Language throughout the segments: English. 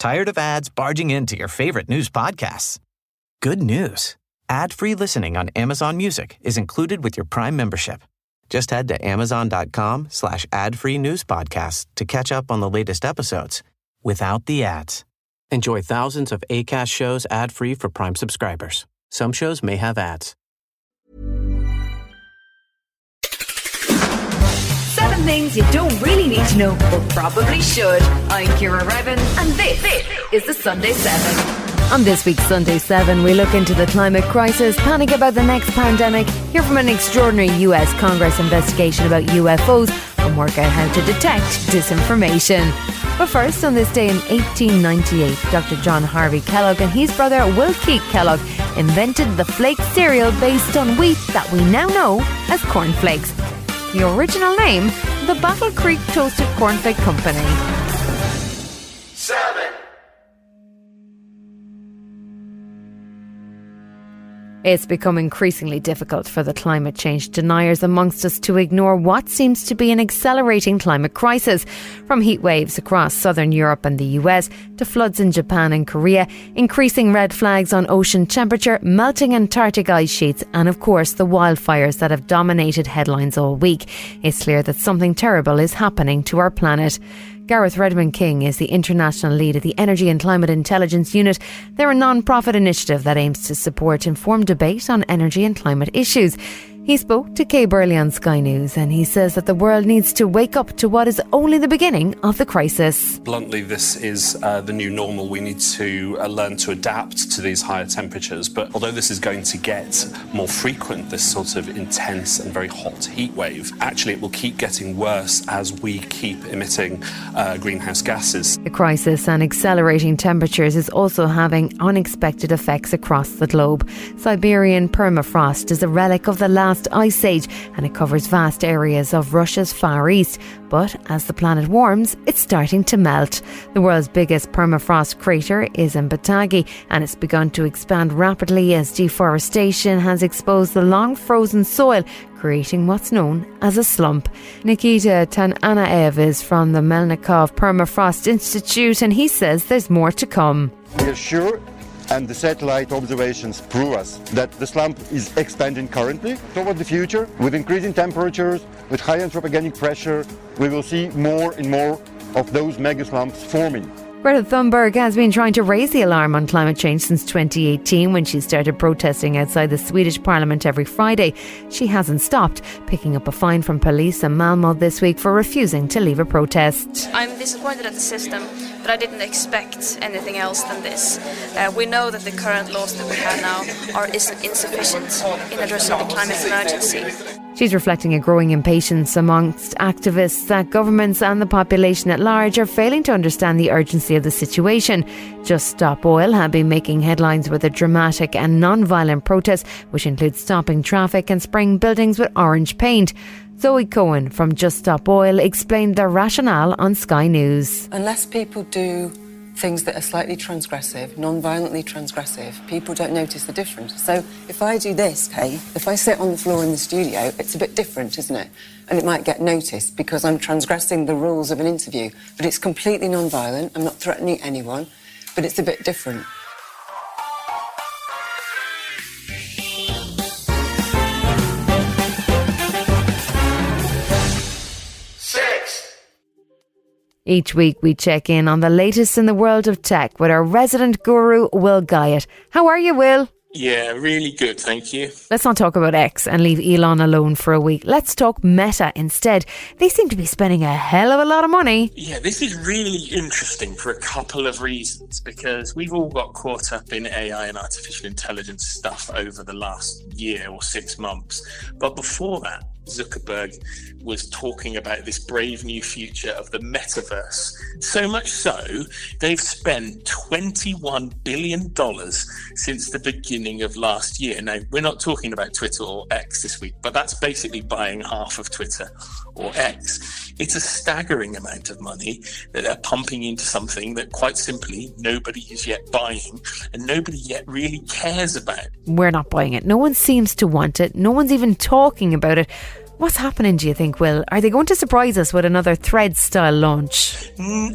Tired of ads barging into your favorite news podcasts? Good news. Ad-free listening on Amazon Music is included with your Prime membership. Just head to amazon.com/ad-free news podcasts to catch up on the latest episodes without the ads. Enjoy thousands of Acast shows ad-free for Prime subscribers. Some shows may have ads. 7 things you don't really need to know, but probably should. I'm Ciara Revin, and this is the Sunday 7. On this week's Sunday 7, we look into the climate crisis, panic about the next pandemic, hear from an extraordinary US Congress investigation about UFOs, and work out how to detect disinformation. But first, on this day in 1898, Dr. John Harvey Kellogg and his brother Will Keith Kellogg invented the flake cereal based on wheat that we now know as cornflakes. The original name, the Battle Creek Toasted Cornflake Company. 7. It's become increasingly difficult for the climate change deniers amongst us to ignore what seems to be an accelerating climate crisis. From heat waves across southern Europe and the US to floods in Japan and Korea, increasing red flags on ocean temperature, melting Antarctic ice sheets, and of course the wildfires that have dominated headlines all week. It's clear that something terrible is happening to our planet. Gareth Redmond King is the international lead of the Energy and Climate Intelligence Unit. They're a non-profit initiative that aims to support informed debate on energy and climate issues. He spoke to Kay Burley on Sky News, and he says that the world needs to wake up to what is only the beginning of the crisis. Bluntly, this is the new normal. We need to learn to adapt to these higher temperatures. But although this is going to get more frequent, this sort of intense and very hot heat wave, actually it will keep getting worse as we keep emitting greenhouse gases. The crisis and accelerating temperatures is also having unexpected effects across the globe. Siberian permafrost is a relic of the last ice age, and it covers vast areas of Russia's Far East. But as the planet warms, it's starting to melt. The world's biggest permafrost crater is in Batagi, and it's begun to expand rapidly as deforestation has exposed the long frozen soil, creating what's known as a slump. Nikita Tananaev is from the Melnikov Permafrost Institute, and he says there's more to come. We're sure, and the satellite observations prove us, that the slump is expanding currently. Toward the future, with increasing temperatures, with high anthropogenic pressure, we will see more and more of those mega slumps forming. Greta Thunberg has been trying to raise the alarm on climate change since 2018 when she started protesting outside the Swedish Parliament every Friday. She hasn't stopped, picking up a fine from police in Malmö this week for refusing to leave a protest. I'm disappointed at the system, but I didn't expect anything else than this. We know that the current laws that we have now are insufficient in addressing the climate emergency. She's reflecting a growing impatience amongst activists that governments and the population at large are failing to understand the urgency of the situation. Just Stop Oil have been making headlines with a dramatic and non-violent protest, which includes stopping traffic and spraying buildings with orange paint. Zoe Cohen from Just Stop Oil explained their rationale on Sky News. Unless people do things that are slightly transgressive, non-violently transgressive, people don't notice the difference. So if I do this, Kay, if I sit on the floor in the studio, it's a bit different, isn't it? And it might get noticed because I'm transgressing the rules of an interview. But it's completely non-violent, I'm not threatening anyone, but it's a bit different. Each week we check in on the latest in the world of tech with our resident guru, Will Guyatt. How are you, Will? Yeah, really good, thank you. Let's not talk about X and leave Elon alone for a week. Let's talk Meta instead. They seem to be spending a hell of a lot of money. Yeah, this is really interesting for a couple of reasons, because we've all got caught up in AI and artificial intelligence stuff over the last year or 6 months. But before that, Zuckerberg was talking about this brave new future of the metaverse. So much so, they've spent $21 billion since the beginning of last year. Now, we're not talking about Twitter or X this week, but that's basically buying half of Twitter or X. It's a staggering amount of money that they're pumping into something that, quite simply, nobody is yet buying and nobody yet really cares about. We're not buying it. No one seems to want it. No one's even talking about it. What's happening, do you think, Will? Are they going to surprise us with another Threads-style launch?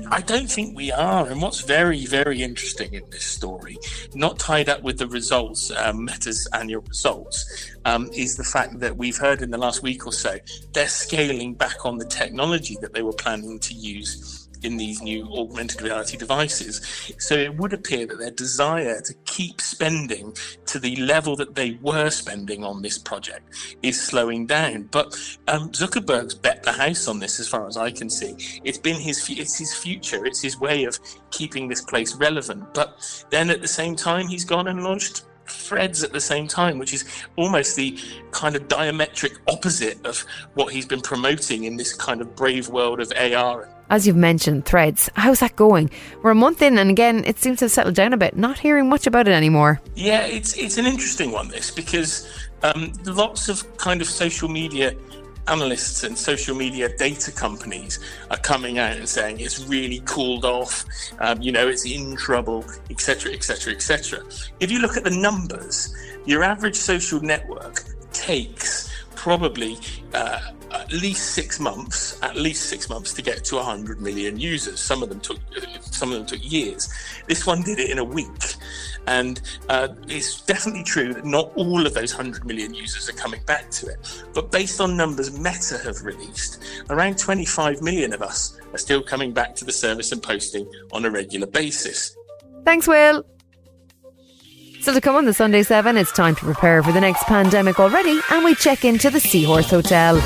I don't think we are. And what's very, very interesting in this story, not tied up with the results, Meta's annual results, is the fact that we've heard in the last week or so, they're scaling back on the technology that they were planning to use in these new augmented reality devices. So it would appear that their desire to keep spending to the level that they were spending on this project is slowing down. But Zuckerberg's bet the house on this, as far as I can see. It's been his future. It's his way of keeping this place relevant. But then at the same time, he's gone and launched Threads at the same time, which is almost the kind of diametric opposite of what he's been promoting in this kind of brave world of AR. As you've mentioned, Threads, how's that going? We're a month in and again it seems to have settled down a bit, not hearing much about it anymore. Yeah, it's an interesting one, this, because lots of kind of social media analysts and social media data companies are coming out and saying it's really cooled off, it's in trouble, etc., etc., etc. If you look at the numbers, your average social network takes probably at least 6 months to get to 100 million users. Some of them took years. This one did it in a week. And it's definitely true that not all of those 100 million users are coming back to it. But based on numbers Meta have released, around 25 million of us are still coming back to the service and posting on a regular basis. Thanks, Will. Still to come on the Sunday 7, it's time to prepare for the next pandemic already, and we check into the Seahorse Hotel.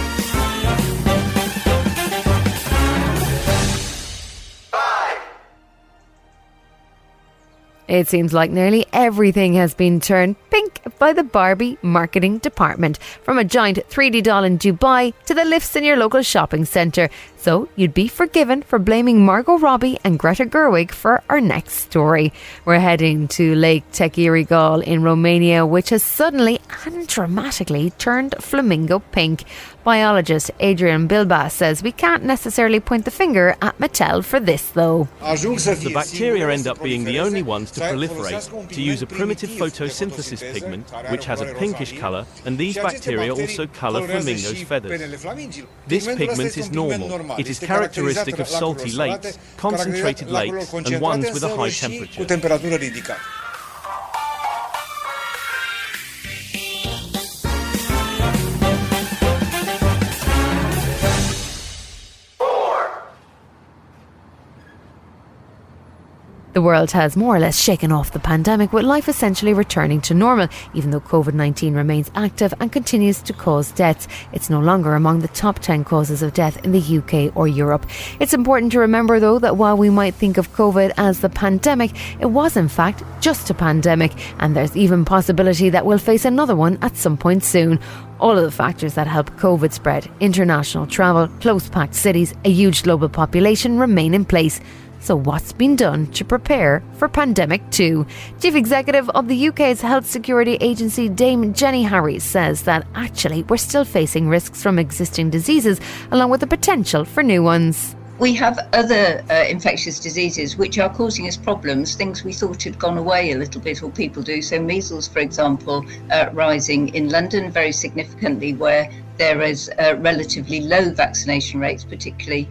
It seems like nearly everything has been turned pink by the Barbie marketing department, from a giant 3D doll in Dubai to the lifts in your local shopping centre. So you'd be forgiven for blaming Margot Robbie and Greta Gerwig for our next story. We're heading to Lake Tequirigal in Romania, which has suddenly and dramatically turned flamingo pink. Biologist Adrian Bilbas says we can't necessarily point the finger at Mattel for this, though. The bacteria end up being the only ones to proliferate, to use a primitive photosynthesis pigment, which has a pinkish colour, and these bacteria also colour flamingos' feathers. This pigment is normal. It is characteristic of salty lakes, concentrated lakes, and ones with a high temperature. The world has more or less shaken off the pandemic, with life essentially returning to normal. Even though COVID-19 remains active and continues to cause deaths, it's no longer among the top 10 causes of death in the UK or Europe. It's important to remember, though, that while we might think of COVID as the pandemic, it was in fact just a pandemic, and there's even possibility that we'll face another one at some point soon. All of the factors that help COVID spread, international travel, close-packed cities, a huge global population, remain in place. So what's been done to prepare for Pandemic 2? Chief Executive of the UK's Health Security Agency, Dame Jenny Harries, says that actually we're still facing risks from existing diseases, along with the potential for new ones. We have other infectious diseases which are causing us problems, things we thought had gone away a little bit, or people do. So measles, for example, rising in London very significantly, where there is relatively low vaccination rates, particularly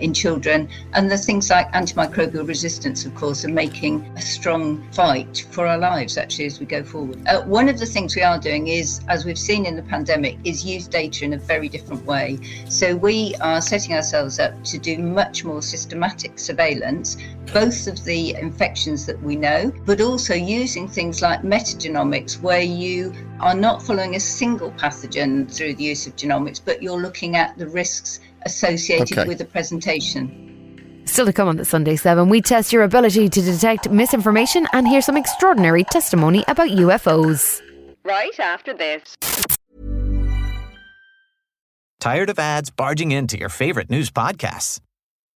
in children. And the things like antimicrobial resistance, of course, are making a strong fight for our lives, actually, as we go forward. One of the things we are doing is, as we've seen in the pandemic, is use data in a very different way. So we are setting ourselves up to do much more systematic surveillance, both of the infections that we know, but also using things like metagenomics, where you are not following a single pathogen through the use of genomics, but you're looking at the risks associated with the presentation. Still to come on the Sunday 7, we test your ability to detect misinformation and hear some extraordinary testimony about UFOs. Right after this. Tired of ads barging into your favorite news podcasts?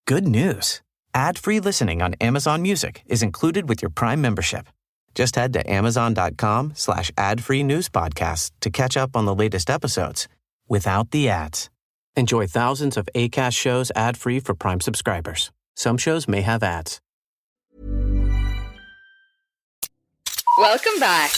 Good news. Ad-free listening on Amazon Music is included with your Prime membership. Just head to amazon.com/ad-free news podcasts to catch up on the latest episodes without the ads. Enjoy thousands of Acast shows ad-free for Prime subscribers. Some shows may have ads. Welcome back.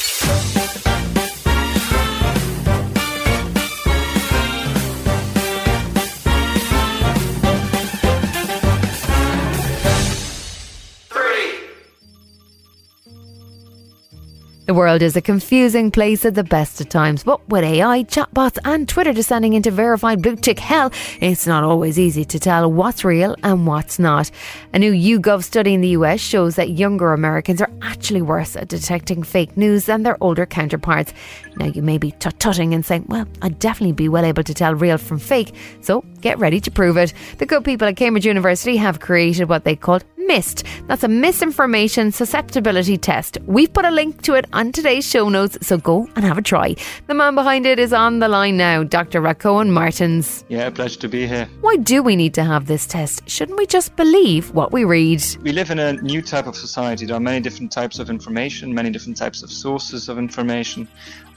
The world is a confusing place at the best of times, but with AI, chatbots and Twitter descending into verified blue tick hell, it's not always easy to tell what's real and what's not. A new YouGov study in the US shows that younger Americans are actually worse at detecting fake news than their older counterparts. Now you may be tut-tutting and saying, well, I'd definitely be well able to tell real from fake, so get ready to prove it. The good people at Cambridge University have created what they called MIST. That's a misinformation susceptibility test. We've put a link to it on today's show notes, so go and have a try. The man behind it is on the line now, Dr. Racohen Martins. Yeah, a pleasure to be here. Why do we need to have this test? Shouldn't we just believe what we read? We live in a new type of society. There are many different types of information, many different types of sources of information.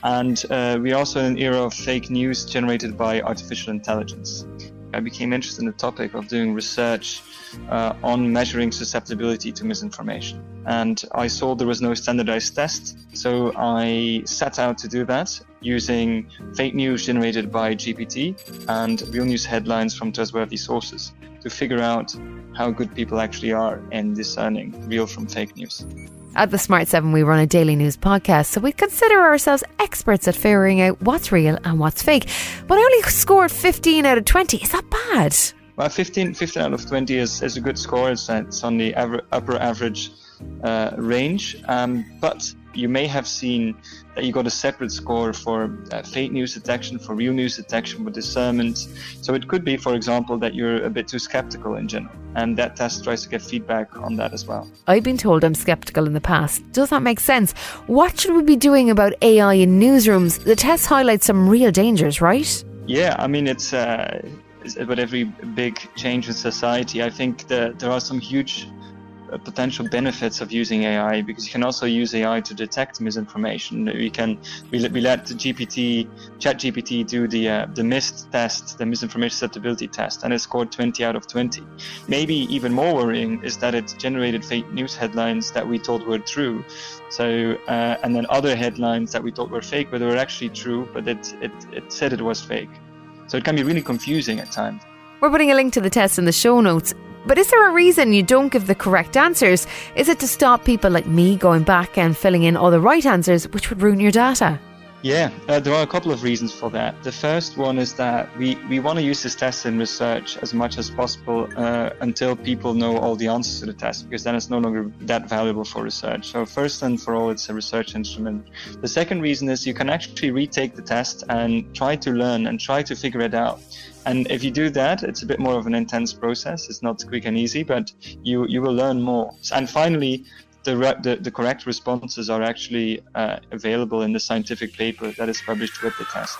And we're also in an era of fake news generated by artificial intelligence. I became interested in the topic of doing research on measuring susceptibility to misinformation. And I saw there was no standardized test, so I set out to do that using fake news generated by GPT and real news headlines from trustworthy sources to figure out how good people actually are in discerning real from fake news. At the Smart 7, we run a daily news podcast, so we consider ourselves experts at figuring out what's real and what's fake. But I only scored 15 out of 20. Is that bad? Well, 15 out of 20 is a good score. It's on the upper average range. But you may have seen that you got a separate score for fake news detection, for real news detection, with discernment. So it could be, for example, that you're a bit too skeptical in general. And that test tries to get feedback on that as well. I've been told I'm skeptical in the past. Does that make sense? What should we be doing about AI in newsrooms? The test highlights some real dangers, right? Yeah, I mean, it's with every big change in society, I think that there are some huge potential benefits of using AI, because you can also use AI to detect misinformation. We let ChatGPT do the MIST test, the misinformation susceptibility test, and it scored 20 out of 20. Maybe even more worrying is that it generated fake news headlines that we thought were true. So and then other headlines that we thought were fake, but they were actually true, but it said it was fake. So it can be really confusing at times. We're putting a link to the test in the show notes. But is there a reason you don't give the correct answers? Is it to stop people like me going back and filling in all the right answers, which would ruin your data? Yeah, there are a couple of reasons for that. The first one is that we want to use this test in research as much as possible until people know all the answers to the test, because then it's no longer that valuable for research. So first and for all, it's a research instrument. The second reason is you can actually retake the test and try to learn and try to figure it out. And if you do that, it's a bit more of an intense process. It's not quick and easy, but you will learn more. And finally, the correct responses are actually available in the scientific paper that is published with the test.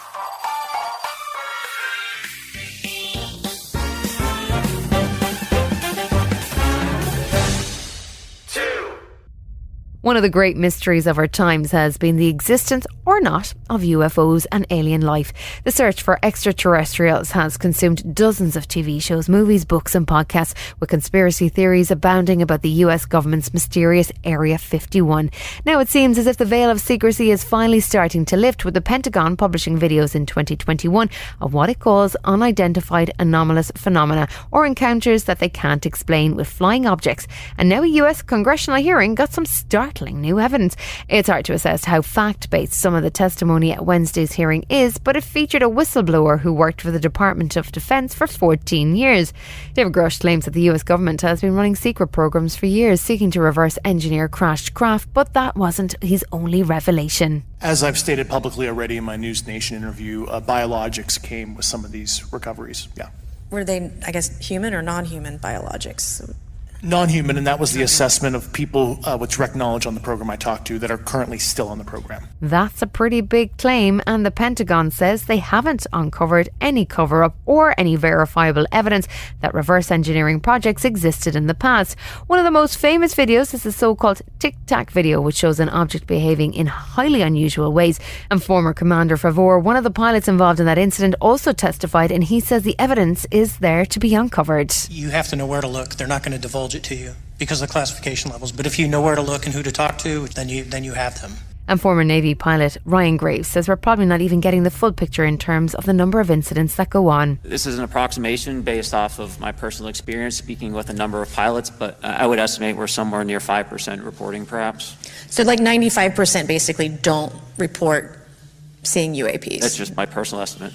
One of the great mysteries of our times has been the existence or not of UFOs and alien life. The search for extraterrestrials has consumed dozens of TV shows, movies, books and podcasts, with conspiracy theories abounding about the US government's mysterious Area 51. Now it seems as if the veil of secrecy is finally starting to lift, with the Pentagon publishing videos in 2021 of what it calls unidentified anomalous phenomena, or encounters that they can't explain, with flying objects. And now a US congressional hearing got some startling new evidence. It's hard to assess how fact-based some of the testimony at Wednesday's hearing is, but it featured a whistleblower who worked for the Department of Defence for 14 years. David Grush claims that the US government has been running secret programs for years seeking to reverse engineer crashed craft, but that wasn't his only revelation. As I've stated publicly already in my News Nation interview, biologics came with some of these recoveries. Yeah. Were they, I guess, human or non-human biologics? Non-human, and that was the assessment of people with direct knowledge on the program I talked to that are currently still on the program. That's a pretty big claim, and the Pentagon says they haven't uncovered any cover-up or any verifiable evidence that reverse engineering projects existed in the past. One of the most famous videos is the so-called Tic Tac video, which shows an object behaving in highly unusual ways. And former Commander Favor, one of the pilots involved in that incident, also testified, and he says the evidence is there to be uncovered. You have to know where to look. They're not going to divulge it to you because of the classification levels. But if you know where to look and who to talk to, then you have them. And former Navy pilot Ryan Graves says we're probably not even getting the full picture in terms of the number of incidents that go on. This is an approximation based off of my personal experience speaking with a number of pilots, but I would estimate we're somewhere near 5% reporting perhaps. So like 95% basically don't report seeing UAPs. That's just my personal estimate.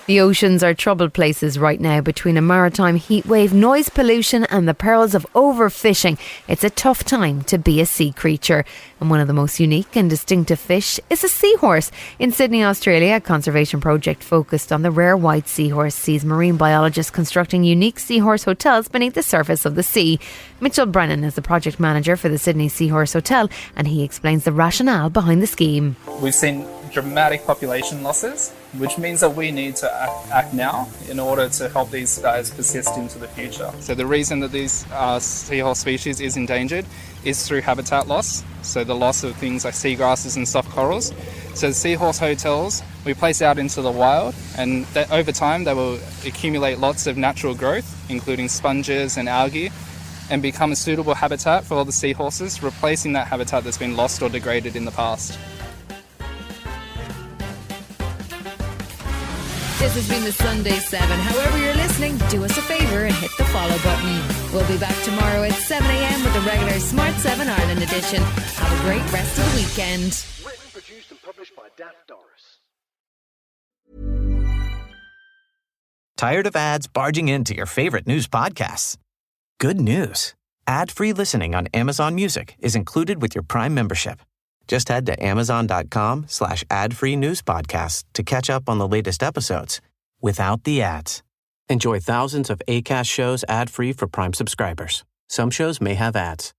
The oceans are troubled places right now between a maritime heatwave, noise pollution and the perils of overfishing. It's a tough time to be a sea creature. And one of the most unique and distinctive fish is a seahorse. In Sydney, Australia, a conservation project focused on the rare white seahorse sees marine biologists constructing unique seahorse hotels beneath the surface of the sea. Mitchell Brennan is the project manager for the Sydney Seahorse Hotel, and he explains the rationale behind the scheme. We've seen dramatic population losses, which means that we need to act now in order to help these guys persist into the future. So the reason that these seahorse species is endangered is through habitat loss, so the loss of things like seagrasses and soft corals. So the seahorse hotels we place out into the wild, and over time they will accumulate lots of natural growth, including sponges and algae, and become a suitable habitat for all the seahorses, replacing that habitat that's been lost or degraded in the past. This has been the Sunday 7. However you're listening, do us a favour and hit the follow button. We'll be back tomorrow at 7 a.m. with the regular Smart 7 Ireland edition. Have a great rest of the weekend. Written, produced and published by Daft Doris. Tired of ads barging into your favorite news podcasts? Good news. Ad-free listening on Amazon Music is included with your Prime membership. Just head to amazon.com/ad-free news podcasts to catch up on the latest episodes without the ads. Enjoy thousands of Acast shows ad-free for Prime subscribers. Some shows may have ads.